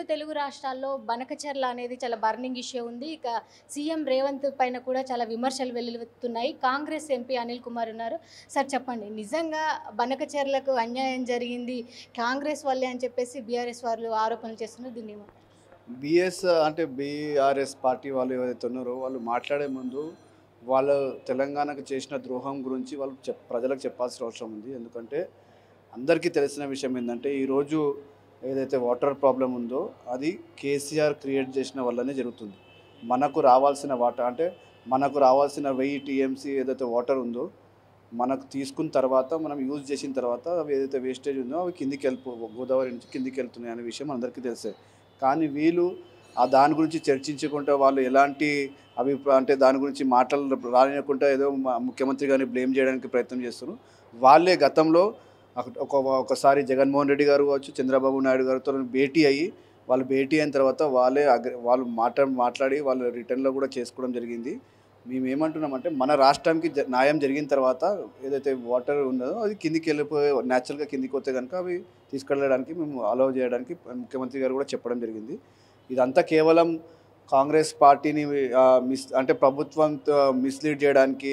రెండు తెలుగు రాష్ట్రాల్లో బనకచెర్ల అనేది చాలా బర్నింగ్ ఇష్యూ ఉంది. ఇక సీఎం రేవంత్ పైన కూడా చాలా విమర్శలు వెల్లువెత్తుతున్నాయి. కాంగ్రెస్ ఎంపీ అనిల్ కుమార్ ఉన్నారు. సార్ చెప్పండి, నిజంగా బనకచెర్లకు అన్యాయం జరిగింది కాంగ్రెస్ వల్లే అని చెప్పేసి బీఆర్ఎస్ వాళ్ళు ఆరోపణలు చేస్తున్నారు. దీన్ని ఏమంటారు? బీఆర్ఎస్ పార్టీ వాళ్ళు ఏవైతే ఉన్నారో వాళ్ళు మాట్లాడే ముందు వాళ్ళు తెలంగాణకు చేసిన ద్రోహం గురించి వాళ్ళు ప్రజలకు చెప్పాల్సిన అవసరం ఉంది. ఎందుకంటే అందరికీ తెలిసిన విషయం ఏంటంటే ఈరోజు ఏదైతే వాటర్ ప్రాబ్లం ఉందో అది కేసీఆర్ క్రియేట్ చేసిన వల్లనే జరుగుతుంది. మనకు రావాల్సిన వాటర్ అంటే మనకు రావాల్సిన 1000 టీఎంసీ ఏదైతే వాటర్ ఉందో మనకు తీసుకున్న తర్వాత మనం యూజ్ చేసిన తర్వాత అవి ఏదైతే వేస్టేజ్ ఉందో అవి గోదావరి నుంచి కిందికి వెళ్తున్నాయి అనే విషయం అందరికీ తెలిసే. కానీ వీళ్ళు దాని గురించి చర్చించకుండా వాళ్ళు ఎలాంటి అంటే దాని గురించి మాటలు రానియకుండా ఏదో ముఖ్యమంత్రి గారిని బ్లేమ్ చేయడానికి ప్రయత్నం చేస్తున్నారు. వాళ్ళే గతంలో ఒకసారి జగన్మోహన్ రెడ్డి గారు కావచ్చు, చంద్రబాబు నాయుడు గారితో భేటీ అయిన తర్వాత వాళ్ళు మాట్లాడి వాళ్ళు రిటర్న్లో కూడా చేసుకోవడం జరిగింది. మేము ఏమంటున్నామంటే మన రాష్ట్రానికి న్యాయం జరిగిన తర్వాత ఏదైతే వాటర్ ఉన్నదో అది కిందికి వెళ్ళిపోయి న్యాచురల్గా కిందికి వస్తే కనుక అవి తీసుకెళ్ళడానికి మేము అలౌ చేయడానికి ముఖ్యమంత్రి గారు కూడా చెప్పడం జరిగింది. ఇదంతా కేవలం కాంగ్రెస్ పార్టీని అంటే ప్రభుత్వంతో మిస్లీడ్ చేయడానికి,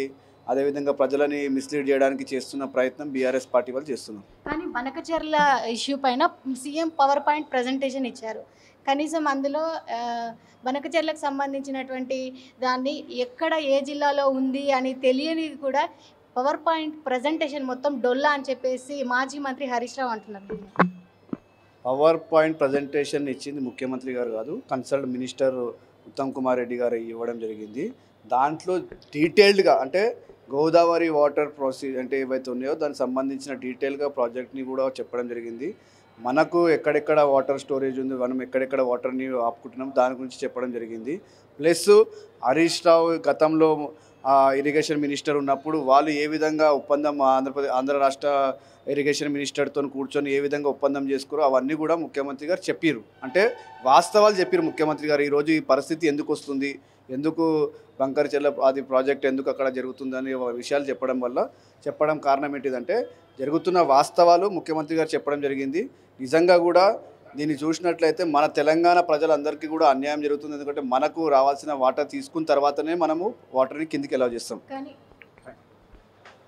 అదేవిధంగా ప్రజలని మిస్లీడ్ చేయడానికి చేస్తున్న ప్రయత్నం బీఆర్ఎస్ పార్టీ వాళ్ళు చేస్తున్నారు. కానీ బనకచెర్ల ఇష్యూ పైన సీఎం పవర్ పాయింట్ ప్రజెంటేషన్ ఇచ్చారు. కనీసం అందులో బనకచెర్లకు సంబంధించినటువంటి దాన్ని ఎక్కడ ఏ జిల్లాలో ఉంది అని తెలియని కూడా పవర్ పాయింట్ ప్రజెంటేషన్ మొత్తం డొల్లా అని చెప్పేసి మాజీ మంత్రి హరీష్ రావు అంటున్నారు. పవర్ పాయింట్ ప్రజెంటేషన్ ఇచ్చింది ముఖ్యమంత్రి గారు కాదు, కన్సల్ట్ మినిస్టర్ ఉత్తమ్ కుమార్ రెడ్డి గారు ఇవ్వడం జరిగింది. దాంట్లో డీటెయిల్డ్గా అంటే గోదావరి వాటర్ అంటే ఏవైతే ఉన్నాయో దానికి సంబంధించిన డీటెయిల్గా ప్రాజెక్ట్ని కూడా చెప్పడం జరిగింది. మనకు ఎక్కడెక్కడ వాటర్ స్టోరేజ్ ఉంది, మనం ఎక్కడెక్కడ వాటర్ని ఆపుకుంటున్నాం దాని గురించి చెప్పడం జరిగింది. ప్లస్ హరీష్ రావు గతంలో ఇరిగేషన్ మినిస్టర్ ఉన్నప్పుడు వాళ్ళు ఏ విధంగా ఒప్పందం ఆంధ్ర రాష్ట్ర ఇరిగేషన్ మినిస్టర్తో కూర్చొని ఏ విధంగా ఒప్పందం చేసుకోరో అవన్నీ కూడా ముఖ్యమంత్రి గారు చెప్పారు. అంటే వాస్తవాలు చెప్పారు ముఖ్యమంత్రి గారు. ఈరోజు ఈ పరిస్థితి ఎందుకు వస్తుంది, ఎందుకు బంకరచెర్ల అది ప్రాజెక్ట్ ఎందుకు అక్కడ జరుగుతుందని విషయాలు చెప్పడం కారణం ఏంటిదంటే జరుగుతున్న వాస్తవాలు ముఖ్యమంత్రి గారు చెప్పడం జరిగింది. నిజంగా కూడా దీన్ని చూసినట్లయితే మన తెలంగాణ ప్రజలందరికీ కూడా అన్యాయం జరుగుతుంది. ఎందుకంటే మనకు రావాల్సిన వాటర్ తీసుకున్న తర్వాతనే మనము వాటర్ని కిందికి ఎలా చేస్తాం. కానీ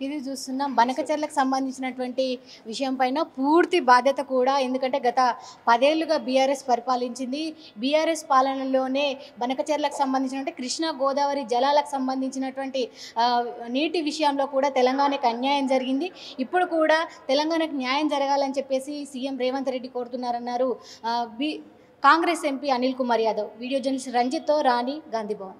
ఇది చూస్తున్నాం బనకచెర్లకు సంబంధించినటువంటి విషయం పైన పూర్తి బాధ్యత కూడా, ఎందుకంటే గత 10 ఏళ్లుగా బీఆర్ఎస్ పరిపాలించింది. బీఆర్ఎస్ పాలనలోనే బనకచెర్లకు సంబంధించినటువంటి కృష్ణా గోదావరి జలాలకు సంబంధించినటువంటి నీటి విషయంలో కూడా తెలంగాణకు అన్యాయం జరిగింది. ఇప్పుడు కూడా తెలంగాణకు న్యాయం జరగాలని చెప్పేసి సీఎం రేవంత్ రెడ్డి కోరుతున్నారన్నారు Congress MP Anil Kumar Yadav. Video journalist రంజిత్తో రాణి, గాంధీ భవన్.